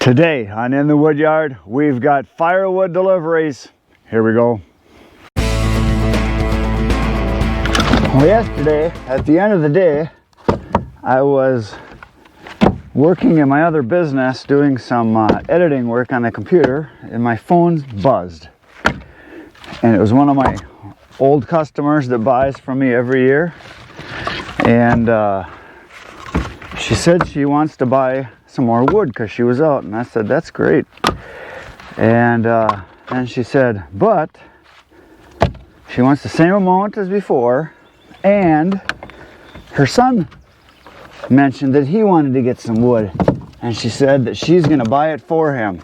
Today on In the Woodyard, we've got firewood deliveries. Here we go. Well, yesterday, at the end of the day, I was working in my other business doing some editing work on the computer, and my phone buzzed. And it was one of my old customers that buys from me every year. And she said she wants to buy some more wood because she was out, and I said that's great. And then she said, but she wants the same amount as before, and her son mentioned that he wanted to get some wood, and she said that she's going to buy it for him.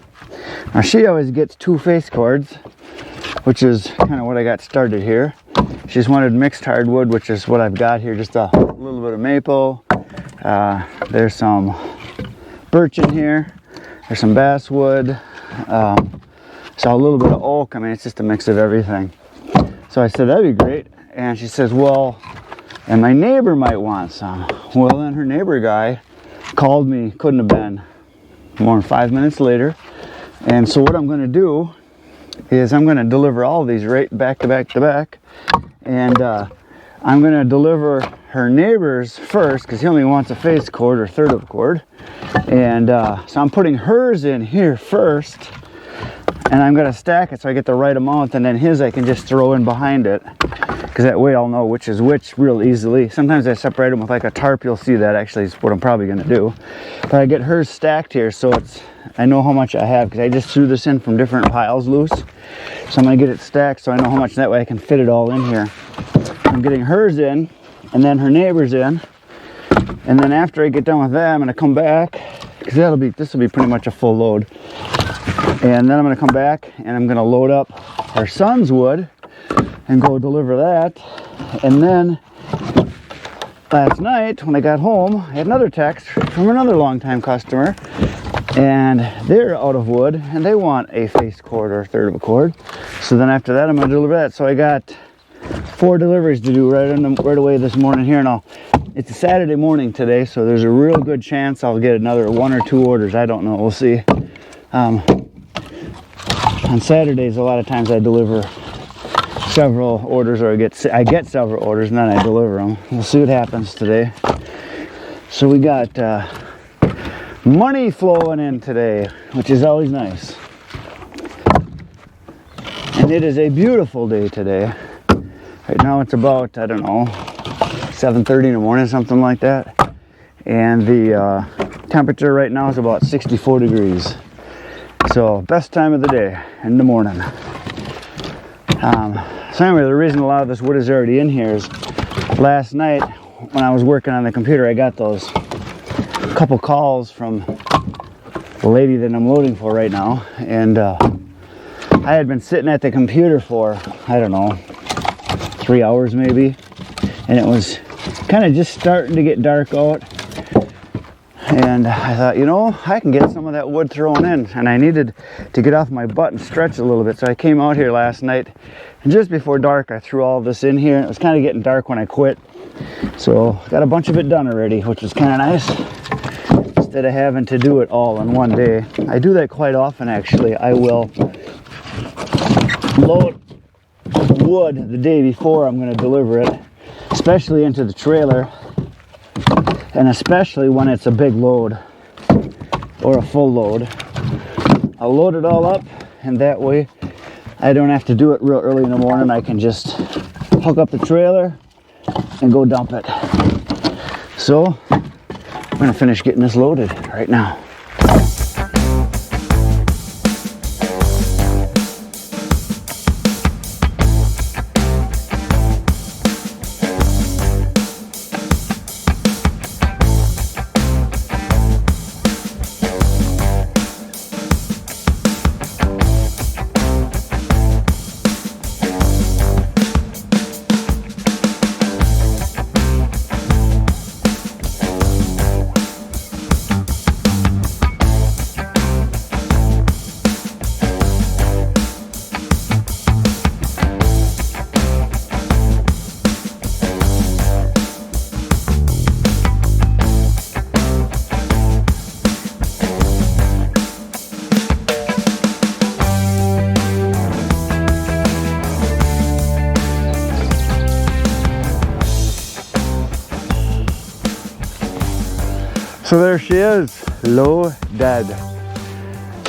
Now she always gets 2 face cords, which is kind of what I got started here. She just wanted mixed hardwood, which is what I've got here, just a little bit of maple. There's some birch in here, there's some basswood, so a little bit of oak. I mean, it's just a mix of everything. So I said that'd be great, and she says, well, and my neighbor might want some. Well, then her neighbor guy called me, couldn't have been more than 5 minutes later. And so what I'm going to do is I'm going to deliver all of these right back to back to back, and I'm going to deliver her neighbor's first because he only wants a face cord or third of a cord. And so I'm putting hers in here first, and I'm going to stack it so I get the right amount, and then his I can just throw in behind it, because that way I'll know which is which real easily. Sometimes I separate them with like a tarp. You'll see that actually is what I'm probably going to do. But I get hers stacked here so I know how much I have, because I just threw this in from different piles loose. So I'm going to get it stacked so I know how much, that way I can fit it all in here. I'm getting hers in, and then her neighbor's in, and then after I get done with that, I'm going to come back, because this will be pretty much a full load, and then I'm going to come back and I'm going to load up her son's wood and go deliver that. And then last night when I got home, I had another text from another longtime customer, and they're out of wood and they want a face cord or a third of a cord. So then after that I'm going to deliver that. So I got 4 deliveries to do right away this morning here. Now it's a Saturday morning today, so there's a real good chance I'll get another 1 or 2 orders. I don't know, we'll see. On Saturdays a lot of times I deliver several orders, or I get several orders and then I deliver them. We'll see what happens today. So we got money flowing in today, which is always nice. And it is a beautiful day today. Right now it's about, I don't know, 7:30 in the morning, something like that. And the temperature right now is about 64 degrees. So best time of the day, in the morning. So anyway, the reason a lot of this wood is already in here is last night when I was working on the computer, I got those couple calls from the lady that I'm loading for right now. And I had been sitting at the computer for, I don't know, 3 hours maybe. And it was kind of just starting to get dark out. And I thought, you know, I can get some of that wood thrown in, and I needed to get off my butt and stretch a little bit. So I came out here last night, and just before dark I threw all this in here. It was kind of getting dark when I quit, so got a bunch of it done already, which was kind of nice, instead of having to do it all in one day. I do that quite often actually. I will load wood the day before I'm going to deliver it, especially into the trailer. And especially when it's a big load or a full load, I'll load it all up, and that way I don't have to do it real early in the morning. I can just hook up the trailer and go dump it. So I'm gonna finish getting this loaded right now. So there she is, loaded.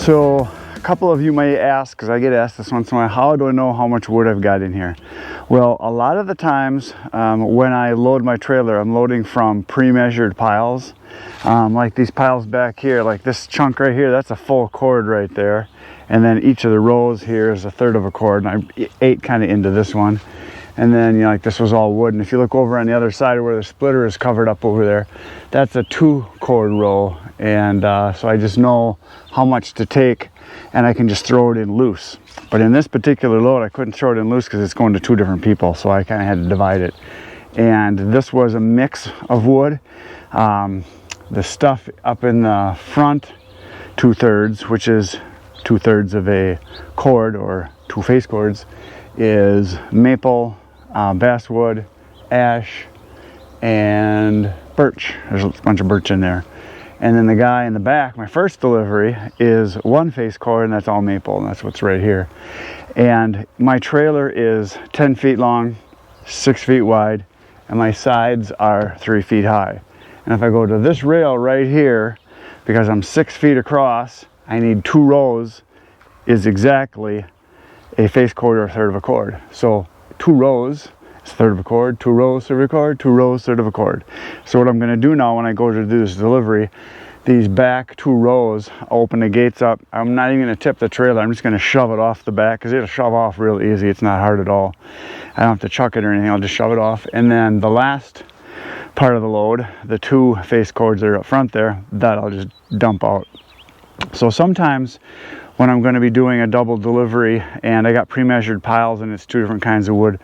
So a couple of you may ask, because I get asked this once in a while, how do I know how much wood I've got in here? Well, a lot of the times when I load my trailer, I'm loading from pre-measured piles. Like these piles back here, like this chunk right here, that's a full cord right there. And then each of the rows here is a third of a cord, and I ate kind of into this one. And then, you know, like this was all wood. And if you look over on the other side where the splitter is covered up over there, that's a 2-cord row. And so I just know how much to take, and I can just throw it in loose. But in this particular load, I couldn't throw it in loose because it's going to 2 different people. So I kind of had to divide it. And this was a mix of wood. The stuff up in the front 2/3, which is 2/3 of a cord or 2 face cords, is maple, basswood, ash, and birch. There's a bunch of birch in there. And then the guy in the back, my first delivery, is 1 face cord, and that's all maple, and that's what's right here. And my trailer is 10 feet long, 6 feet wide, and my sides are 3 feet high. And if I go to this rail right here, because I'm 6 feet across, I need 2 rows, is exactly a face cord or a third of a cord. So 2 rows is a third of a cord, 2 rows, third of a cord, 2 rows, third of a cord. So what I'm going to do now when I go to do this delivery, these back 2 rows, I'll open the gates up. I'm not even going to tip the trailer. I'm just going to shove it off the back because it'll shove off real easy. It's not hard at all. I don't have to chuck it or anything. I'll just shove it off. And then the last part of the load, the 2 face cords that are up front there, that I'll just dump out. So sometimes when I'm going to be doing a double delivery and I got pre-measured piles and it's 2 different kinds of wood,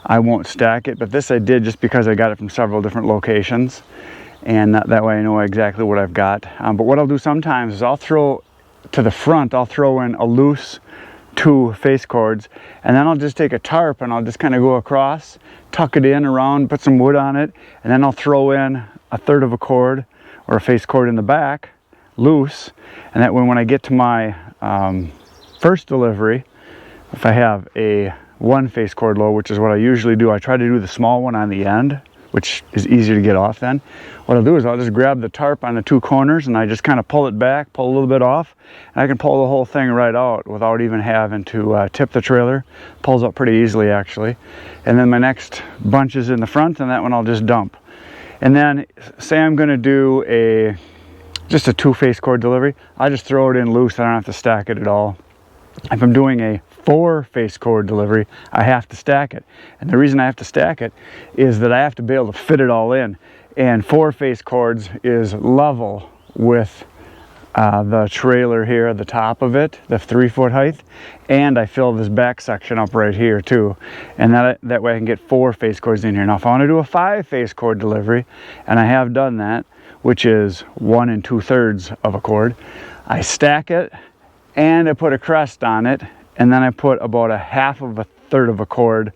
I won't stack it. But this I did just because I got it from several different locations, and that way I know exactly what I've got. But what I'll do sometimes is I'll throw to the front, I'll throw in a loose 2 face cords, and then I'll just take a tarp and I'll just kind of go across, tuck it in around, put some wood on it, and then I'll throw in a third of a cord or a face cord in the back loose. And that way when I get to my first delivery, if I have a 1 face cord load, which is what I usually do, I try to do the small one on the end, which is easier to get off then. What I'll do is I'll just grab the tarp on the 2 corners and I just kind of pull it back, pull a little bit off, and I can pull the whole thing right out without even having to tip the trailer. Pulls up pretty easily actually. And then my next bunch is in the front, and that one I'll just dump. And then say I'm going to do just a 2 face cord delivery, I just throw it in loose. I don't have to stack it at all. If I'm doing a 4 face cord delivery, I have to stack it. And the reason I have to stack it is that I have to be able to fit it all in. And 4 face cords is level with the trailer here at the top of it, the 3-foot height. And I fill this back section up right here too. And that way I can get 4 face cords in here. Now if I want to do a 5 face cord delivery, and I have done that, which is 1 2/3 of a cord, I stack it and I put a crest on it, and then I put about a 1/2 of a third of a cord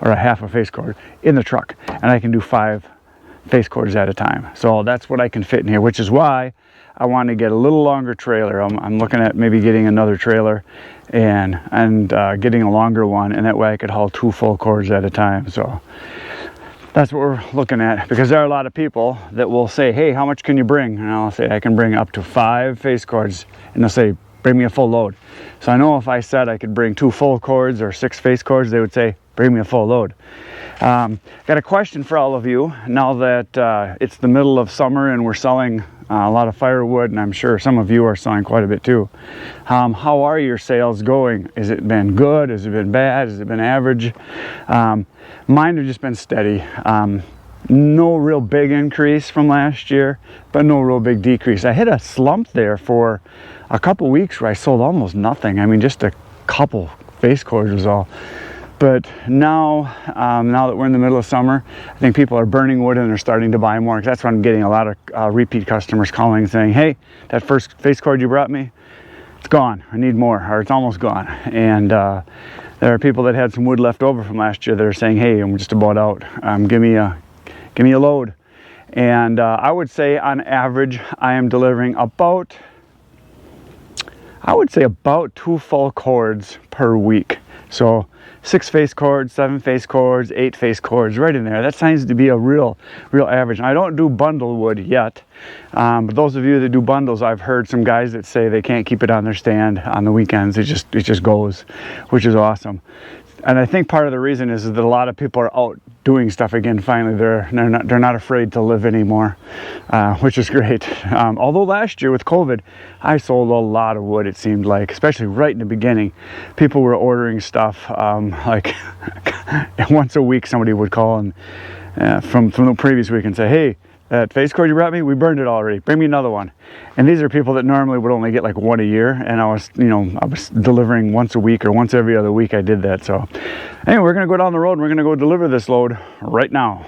or a 1/2 a face cord in the truck, and I can do 5 face cords at a time. So that's what I can fit in here, which is why I want to get a little longer trailer. I'm looking at maybe getting another trailer and getting a longer one, and that way I could haul 2 full cords at a time. So that's what we're looking at, because there are a lot of people that will say, hey, how much can you bring? And I'll say I can bring up to 5 face cords, and they'll say, bring me a full load. So I know if I said I could bring 2 full cords or 6 face cords, they would say, bring me a full load. Got a question for all of you now that it's the middle of summer and we're selling a lot of firewood, and I'm sure some of you are selling quite a bit too. How are your sales going? Has it been good? Has it been bad? Has it been average? Mine have just been steady. No real big increase from last year, but no real big decrease. I hit a slump there for a couple weeks where I sold almost nothing. I mean, just a couple face cords was all. But now that we're in the middle of summer, I think people are burning wood and they're starting to buy more. That's why I'm getting a lot of repeat customers calling saying, hey, that first face cord you brought me, it's gone. I need more, or it's almost gone. And there are people that had some wood left over from last year that are saying, hey, I'm just about out. Give me a load. And I would say on average, I am delivering about I would say about 2 full cords per week. So 6 face cords, 7 face cords, 8 face cords, right in there. That seems to be a real average. And I don't do bundle wood yet, but those of you that do bundles, I've heard some guys that say they can't keep it on their stand on the weekends. It just goes, which is awesome. And I think part of the reason is that a lot of people are out doing stuff again. Finally, they're not afraid to live anymore, which is great. Although last year with COVID, I sold a lot of wood. It seemed like, especially right in the beginning, people were ordering stuff like once a week. Somebody would call and from the previous week and say, "Hey, that face cord you brought me, we burned it already. Bring me another one." And these are people that normally would only get like one a year, and I was delivering once a week or once every other week. I did that. So anyway, we're gonna go down the road and we're gonna go deliver this load right now.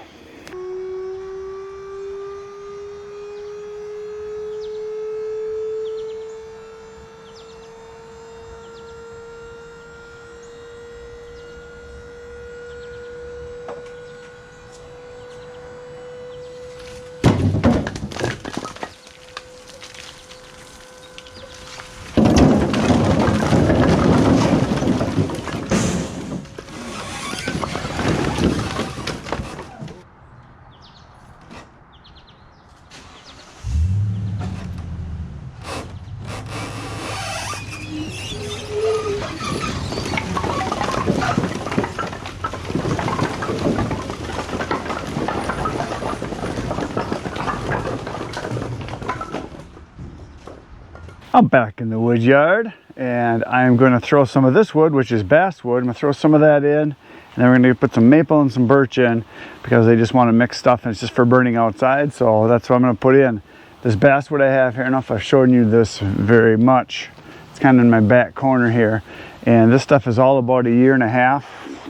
I'm back in the wood yard, and I'm going to throw some of this wood, which is basswood. I'm going to throw some of that in, and then we're going to put some maple and some birch in because they just want to mix stuff, and it's just for burning outside. So that's what I'm going to put in. This basswood I have here, I don't know if I've shown you this very much. It's kind of in my back corner here, and this stuff is all about 1.5 years,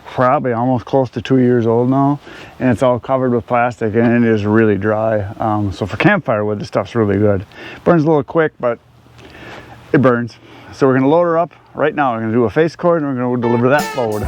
probably almost close to 2 years old now, and it's all covered with plastic, and it is really dry. So for campfire wood, this stuff's really good. Burns a little quick, but it burns. So we're going to load her up right now. We're going to do a face cord and we're going to deliver that load.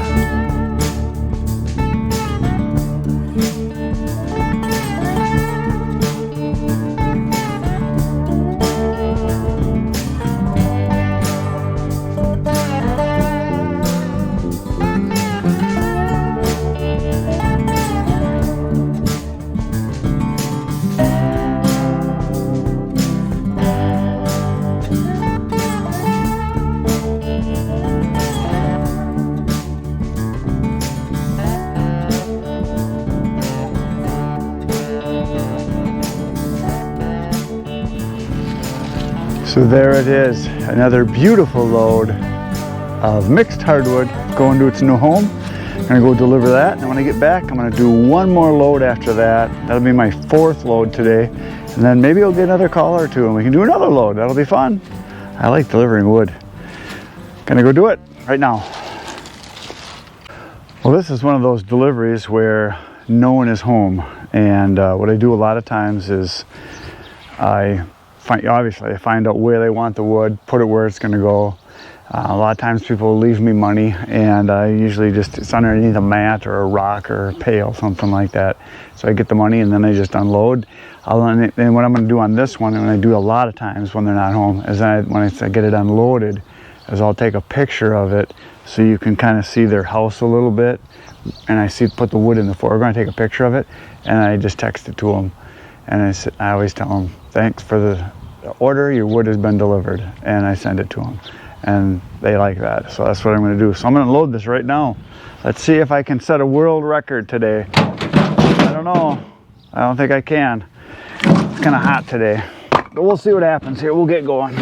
So there it is, another beautiful load of mixed hardwood going to its new home. I'm gonna go deliver that, and when I get back, I'm gonna do one more load after that. That'll be my 4th load today, and then maybe I'll get another call or two and we can do another load. That'll be fun. I like delivering wood. Gonna go do it right now. Well, this is one of those deliveries where no one is home, and what I do a lot of times is I find out where they want the wood, put it where it's going to go. A lot of times people leave me money, and I usually it's underneath a mat or a rock or a pail, something like that. So I get the money and then I just unload. And what I'm going to do on this one, and I do a lot of times when they're not home, is when I get it unloaded, is I'll take a picture of it so you can kind of see their house a little bit. And put the wood in the foreground, take a picture of it, and I just text it to them. And I always tell them, "Thanks for the order, your wood has been delivered," and I send it to them, and they like that. So that's what I'm going to do. So I'm going to load this right now. Let's see if I can set a world record today. I don't know. I don't think I can. It's kind of hot today, but we'll see what happens here. We'll get going.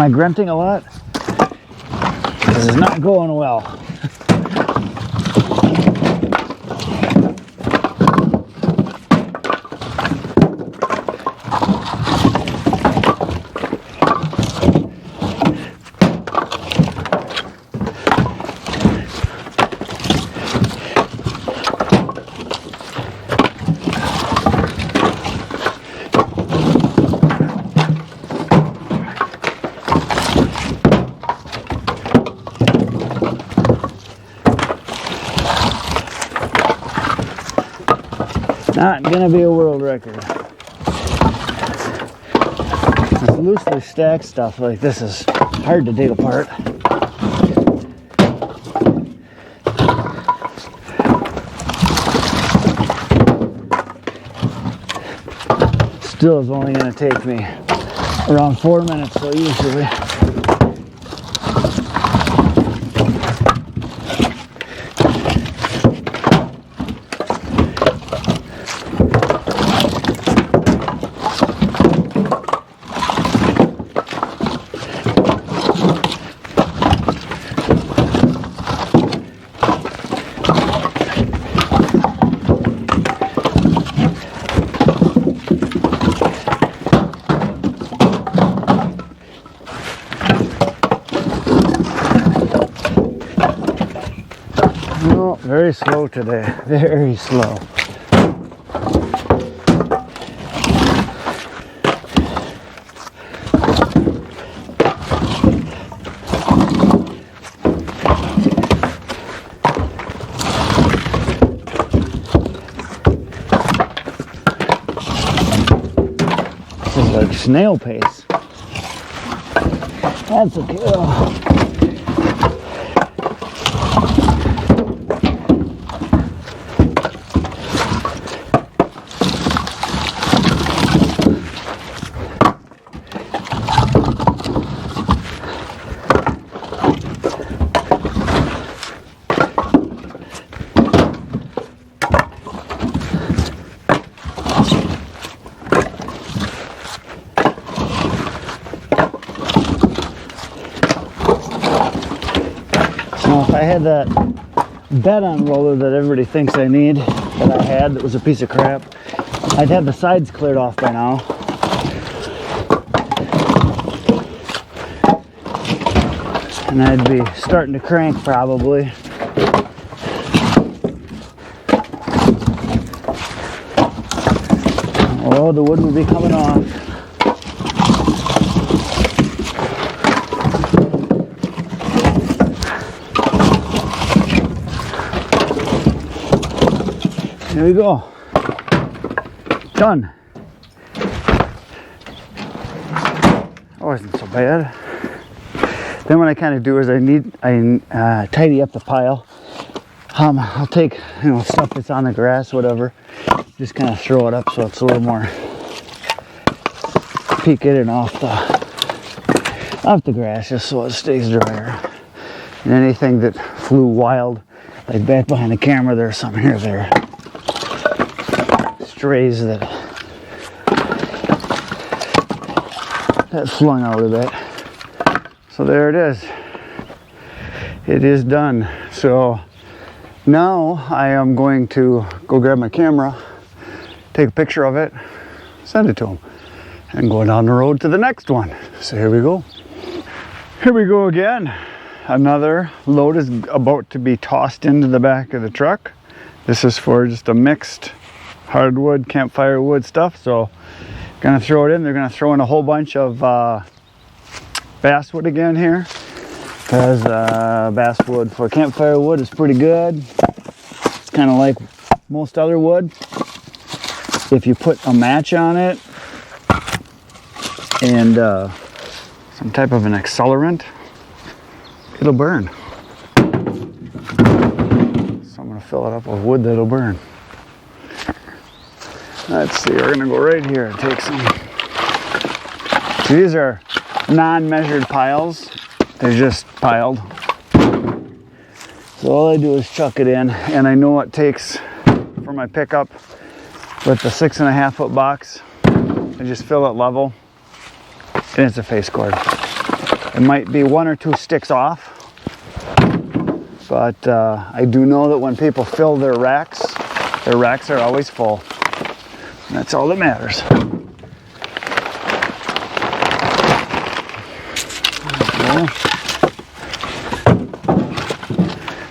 Am I grunting a lot? This is not going well. Not gonna be a world record. This loosely stacked stuff like this is hard to take apart. Still is only gonna take me around 4 minutes, so usually. No, very slow today, very slow. This is like snail pace. That's okay. Oh. Now, if I had that bed on roller that everybody thinks I need, that I had, that was a piece of crap, I'd have the sides cleared off by now. And I'd be starting to crank probably. Oh, the wood would be coming off. There we go. Done. That wasn't so bad. Then what I kind of do is I tidy up the pile. I'll take stuff that's on the grass, whatever, just kind of throw it up so it's a little more peek it and off the grass, just so it stays drier. And anything that flew wild, like back behind the camera, there's some here there. Strays that flung out a bit. So there it is. It is done. So now I am going to go grab my camera, take a picture of it, send it to him, and go down the road to the next one. So here we go. Here we go again. Another load is about to be tossed into the back of the truck. This is for just a mixed hardwood, campfire wood stuff. So gonna throw it in. They're gonna throw in a whole bunch of basswood again here, because basswood for campfire wood is pretty good. It's kind of like most other wood. If you put a match on it and some type of an accelerant, it'll burn. So I'm gonna fill it up with wood that'll burn. Let's see, we're gonna go right here and take some. So these are non-measured piles. They're just piled. So all I do is chuck it in, and I know what takes for my pickup with the 6.5 foot box. I just fill it level, and it's a face cord. It might be 1 or 2 sticks off. But I do know that when people fill their racks are always full. And that's all that matters.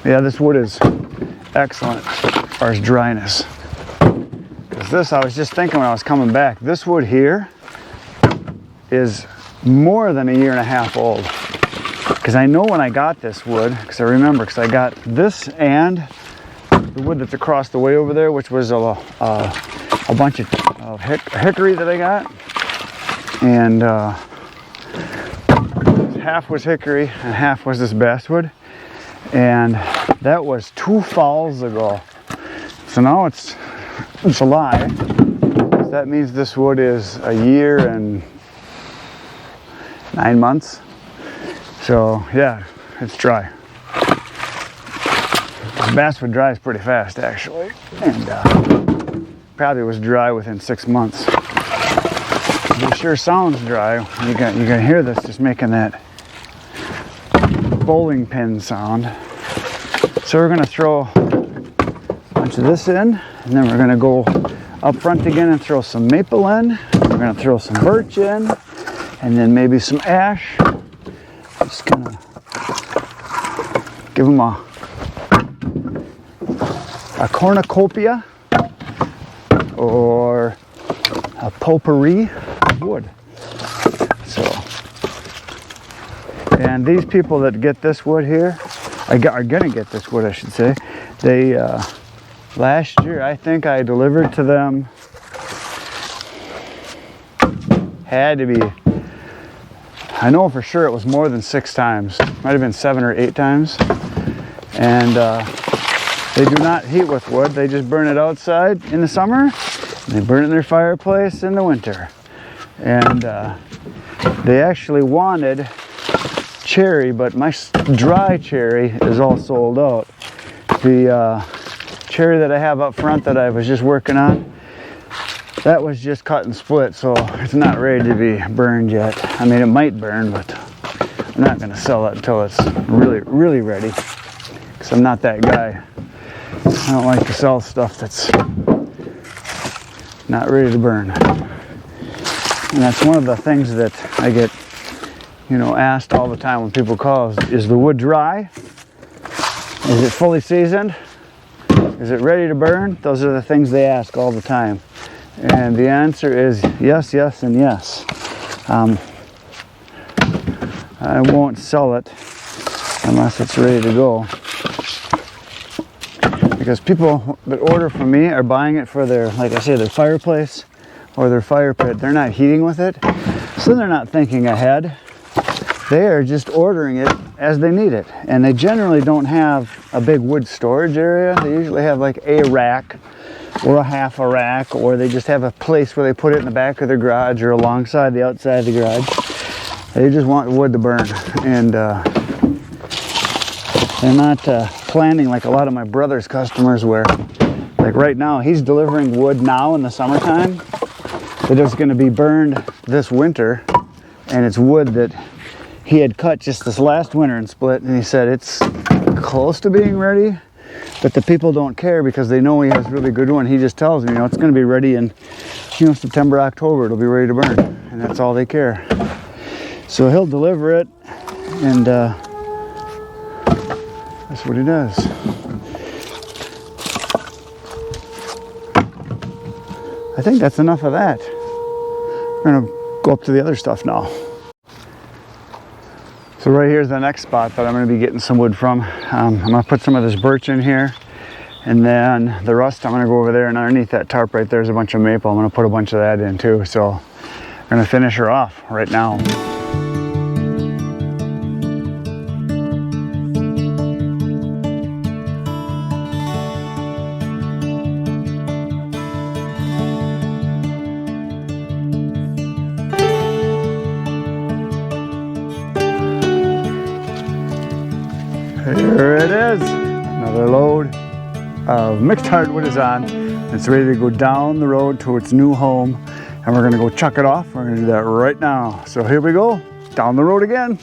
Yeah, this wood is excellent as far as dryness. Because this, I was just thinking when I was coming back, this wood here is more than 1.5 years old. Because I know when I got this wood, because I remember, because I got this and the wood that's across the way over there, which was a bunch of hickory that I got. And half was hickory and half was this basswood. And that was 2 falls ago. So now it's July. So that means this wood is 1 year and 9 months. So yeah, it's dry. Basswood dries pretty fast actually, and probably was dry within 6 months. It sure sounds dry. You can hear this just making that bowling pin sound. So we're gonna throw a bunch of this in, and then we're gonna go up front again and throw some maple in. We're gonna throw some birch in, and then maybe some ash. Just gonna give them a cornucopia or a potpourri of wood. So, and these people that get this wood here, are gonna get this wood, I should say. They last year, I think I delivered to them. Had to be. I know for sure it was more than 6 times. Might have been 7 or 8 times. And they do not heat with wood. They just burn it outside in the summer. And they burn it in their fireplace in the winter. And they actually wanted cherry, but my dry cherry is all sold out. The cherry that I have up front that I was just working on, that was just cut and split, so it's not ready to be burned yet. I mean, it might burn, but I'm not going to sell it until it's really, really ready, because I'm not that guy. I don't like to sell stuff that's not ready to burn. And that's one of the things that I get, asked all the time when people call, is the wood dry? Is it fully seasoned? Is it ready to burn? Those are the things they ask all the time. And the answer is yes, yes, and yes. I won't sell it unless it's ready to go. Because people that order from me are buying it for their, like I say, their fireplace or their fire pit. They're not heating with it, so they're not thinking ahead. They are just ordering it as they need it. And they generally don't have a big wood storage area. They usually have like a rack or a half a rack, or they just have a place where they put it in the back of their garage or alongside the outside of the garage. They just want wood to burn, and they're not planning like a lot of my brother's customers where, like right now, he's delivering wood now in the summertime that is going to be burned this winter, and it's wood that he had cut just this last winter and split, and he said it's close to being ready. But the people don't care because they know he has really good one. He just tells them, it's going to be ready in, September, October. It'll be ready to burn, and that's all they care. So he'll deliver it, and that's what he does. I think that's enough of that. We're going to go up to the other stuff now. So right here's the next spot that I'm going to be getting some wood from. I'm going to put some of this birch in here, and then the rust I'm going to go over there, and underneath that tarp right there is a bunch of maple. I'm going to put a bunch of that in too. So I'm going to finish her off right now. Here it is, another load of mixed hardwood is on. It's ready to go down the road to its new home, and we're gonna go chuck it off. We're gonna do that right now. So here we go, down the road again.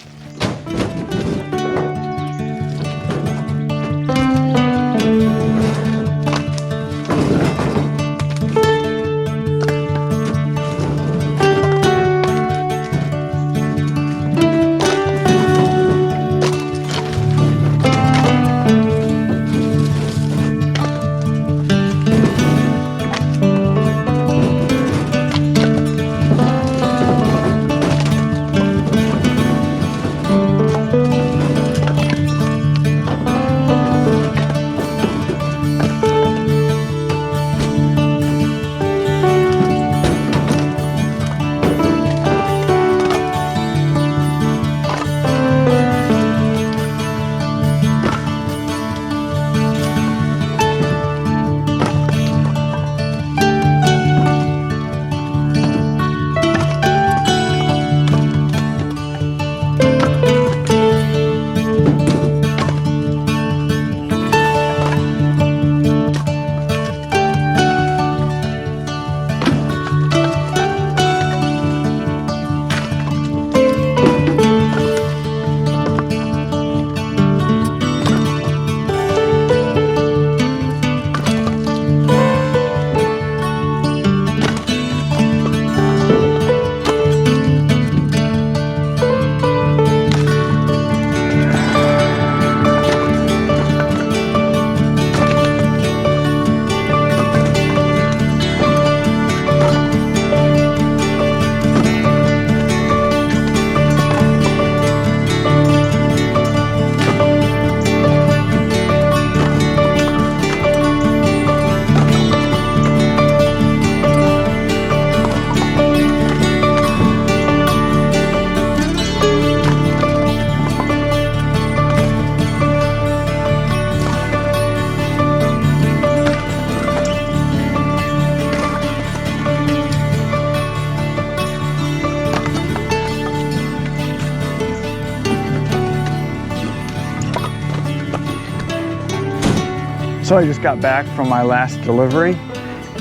So I just got back from my last delivery,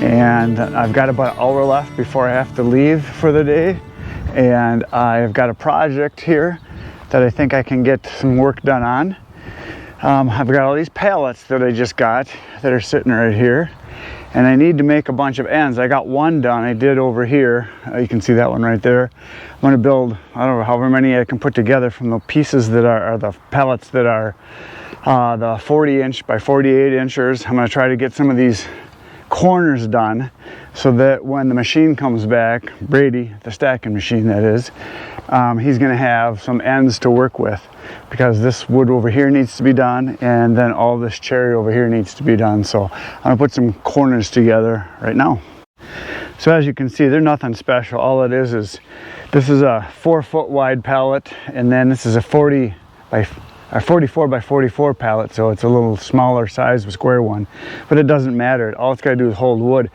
and I've got about an hour left before I have to leave for the day. And I've got a project here that I think I can get some work done on. I've got all these pallets that I just got that are sitting right here, and I need to make a bunch of ends. I got one done, I did over here. You can see that one right there. I'm going to build, I don't know, however many I can put together from the pieces that are the pallets that are the 40-inch by 48 inches. I'm going to try to get some of these corners done so that when the machine comes back, Brady, the stacking machine that is, he's going to have some ends to work with, because this wood over here needs to be done, and then all this cherry over here needs to be done. So I'm going to put some corners together right now. So as you can see, they're nothing special. All it is this is a 4-foot wide pallet, and then this is a 44 by 44 pallet, so it's a little smaller size of a square one, but it doesn't matter. All it's got to do is hold wood.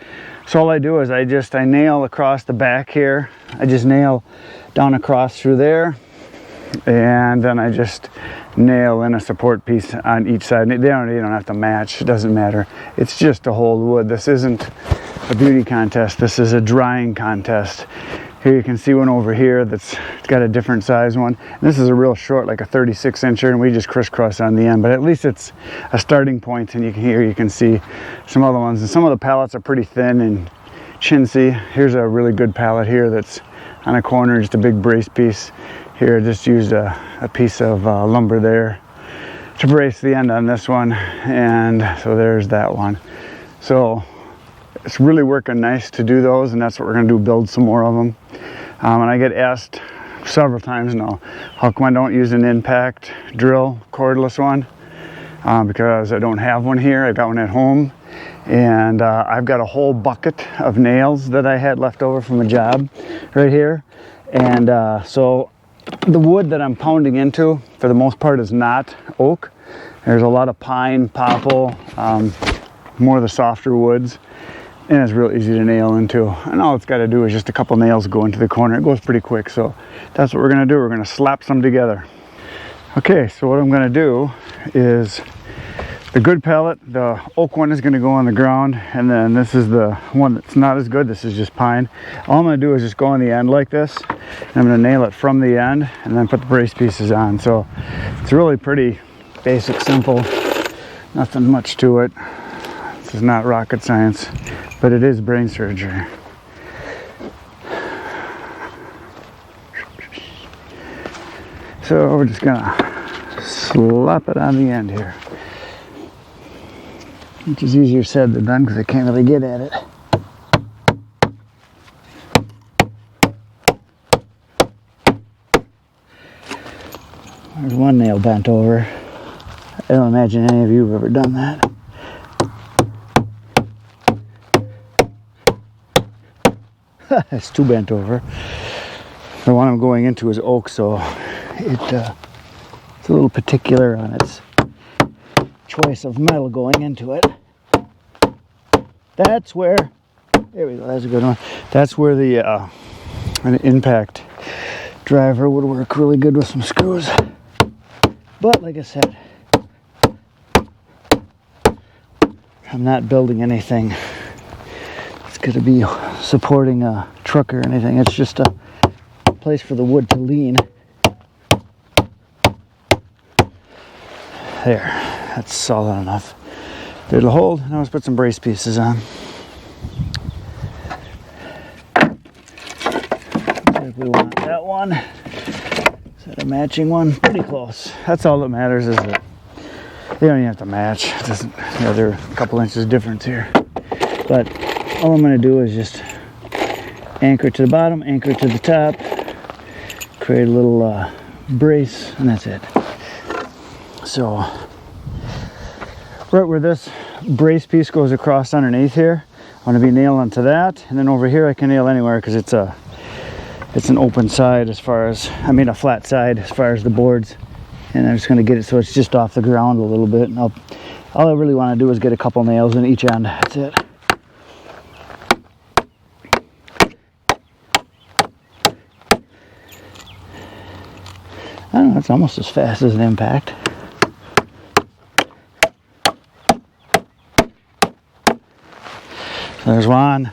So all I do is I nail across the back here. I just nail down across through there, and then I just nail in a support piece on each side. You don't have to match, it doesn't matter. It's just to hold wood. This isn't a beauty contest, this is a drying contest. Here you can see one over here that's got a different size one. And this is a real short, like a 36-incher, and we just crisscross on the end, but at least it's a starting point. And you can see some other ones, and some of the pallets are pretty thin and chintzy. Here's a really good pallet here that's on a corner, just a big brace piece. Here I just used a piece of lumber there to brace the end on this one, and so there's that one. So it's really working nice to do those, and that's what we're going to do, build some more of them. And I get asked several times now, how come I don't use an impact drill, cordless one? Because I don't have one here. I got one at home, and I've got a whole bucket of nails that I had left over from a job right here. And so the wood that I'm pounding into, for the most part, is not oak. There's a lot of pine, popple, more of the softer woods. And it's real easy to nail into. And all it's got to do is just a couple nails go into the corner. It goes pretty quick. So that's what we're going to do. We're going to slap some together. Okay, so what I'm going to do is the good pallet, the oak one, is going to go on the ground. And then this is the one that's not as good. This is just pine. All I'm going to do is just go on the end like this. And I'm going to nail it from the end and then put the brace pieces on. So it's really pretty basic, simple. Nothing much to it. This is not rocket science, but it is brain surgery. So we're just gonna slap it on the end here, which is easier said than done because I can't really get at it. There's one nail bent over. I don't imagine any of you have ever done that. It's too bent over. The one I'm going into is oak, so it's a little particular on its choice of metal going into it. That's where, there we go, that's a good one. That's where an impact driver would work really good with some screws. But like I said, I'm not building anything going to be supporting a truck or anything. It's just a place for the wood to lean. There, that's solid enough. It'll hold. Now let's put some brace pieces on. If we want that one, is that a matching one? Pretty close. That's all that matters, is that they don't even have to match. It doesn't, they're a couple inches difference here. But all I'm going to do is just anchor it to the bottom, anchor it to the top, create a little brace, and that's it. So right where this brace piece goes across underneath here, I'm going to be nailing to that, and then over here I can nail anywhere because it's an open side as far as, a flat side as far as the boards. And I'm just going to get it so it's just off the ground a little bit. And all I really want to do is get a couple nails in each end. That's it. I don't know, it's almost as fast as an impact. There's one.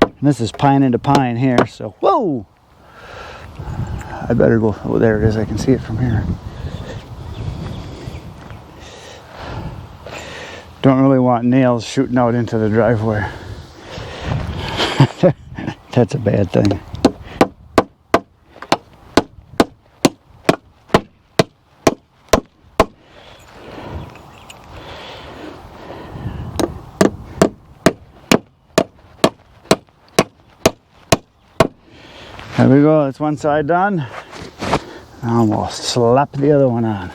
And this is pine into pine here, so whoa! I better go. Oh, there it is. I can see it from here. Don't really want nails shooting out into the driveway. That's a bad thing. There we go, that's one side done. Now we'll slap the other one on.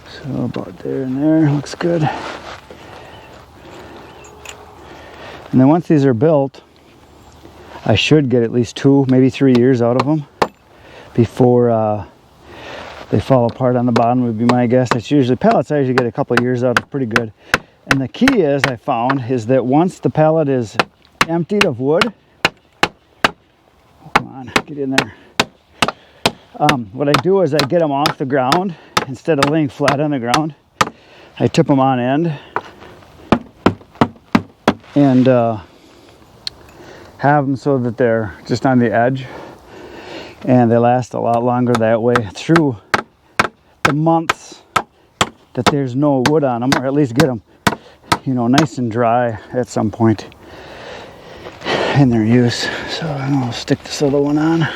So about there and there, looks good. And then once these are built, I should get at least 2, maybe 3 years out of them before they fall apart on the bottom, would be my guess. It's usually, pallets I usually get a couple of years out of pretty good. And the key is, I found, is that once the pallet is emptied of wood, come on, get in there. What I do is I get them off the ground. Instead of laying flat on the ground, I tip them on end and have them so that they're just on the edge, and they last a lot longer that way through the months that there's no wood on them, or at least get them, you know, nice and dry at some point in their use. So I'll stick this other one on.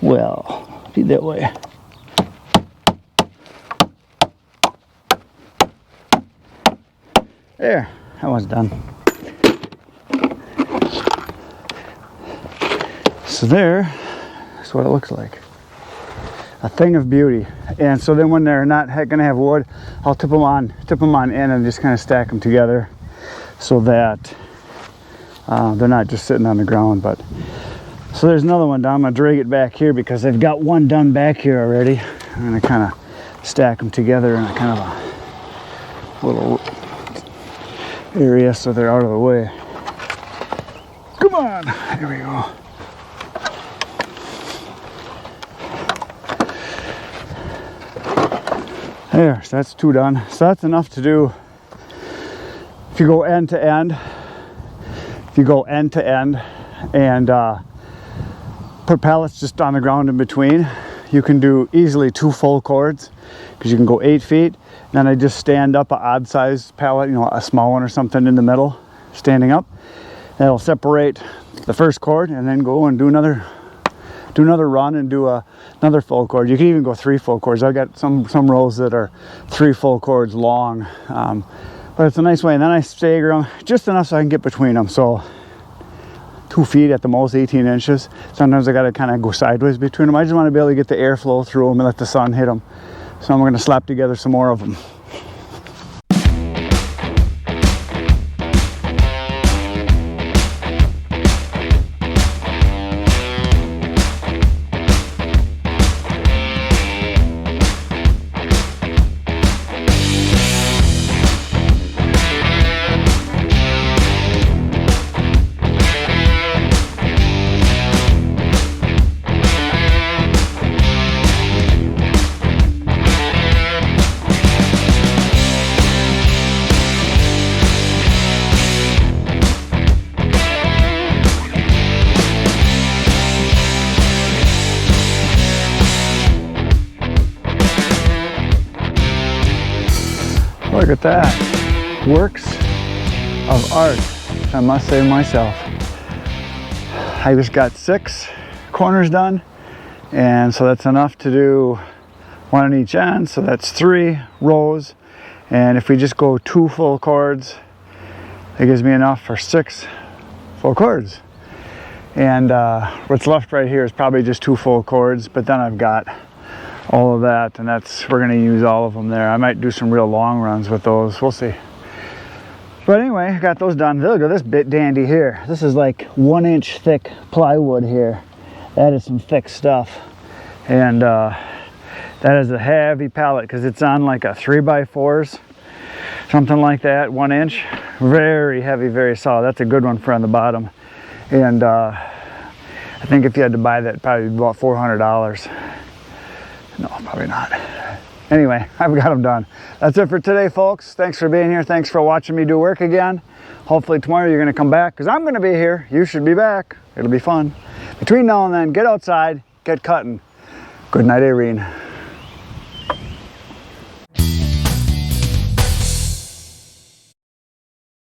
Well, be that way. There, that one's done. So that's what it looks like. A thing of beauty. And so then when they're not going to have wood, I'll tip them on end and just kind of stack them together so that they're not just sitting on the ground. But so there's another one down. I'm going to drag it back here because I've got one done back here already. I'm going to kind of stack them together in a kind of a little area so they're out of the way. Come on, here we go. There, so that's 2 done. So that's enough to do. If you go end to end, and put pallets just on the ground in between, you can do easily 2 full cords because you can go 8 feet. Then I just stand up an odd sized pallet, you know, a small one or something in the middle, standing up. That'll separate the first cord, and then go and do another run and do another full cord. You can even go 3 full cords. I've got some rows that are 3 full cords long, but it's a nice way. And then I stagger them just enough so I can get between them. So 2 feet at the most, 18 inches. Sometimes I got to kind of go sideways between them. I just want to be able to get the airflow through them and let the sun hit them. So I'm going to slap together some more of them. Look at that. Works of art, I must say myself. I just got 6 corners done, and so that's enough to do 1 on each end, so that's 3 rows. And if we just go 2 full cords, it gives me enough for 6 full cords. And what's left right here is probably just 2 full cords, but then I've got all of that, and we're going to use all of them there. I might do some real long runs with those, we'll see. But anyway, I got those done. Look at this bit dandy here. This is like 1 inch thick plywood here. That is some thick stuff. And That is a heavy pallet because it's on like a 3x4s, something like that, 1 inch. Very heavy, very solid. That's a good one for on the bottom. And I think if you had to buy that, it'd probably be about $400. No, probably not. Anyway, I've got them done. That's it for today, folks. Thanks for being here. Thanks for watching me do work again. Hopefully tomorrow you're going to come back because I'm going to be here. You should be back. It'll be fun. Between now and then, get outside, get cutting. Good night, Irene.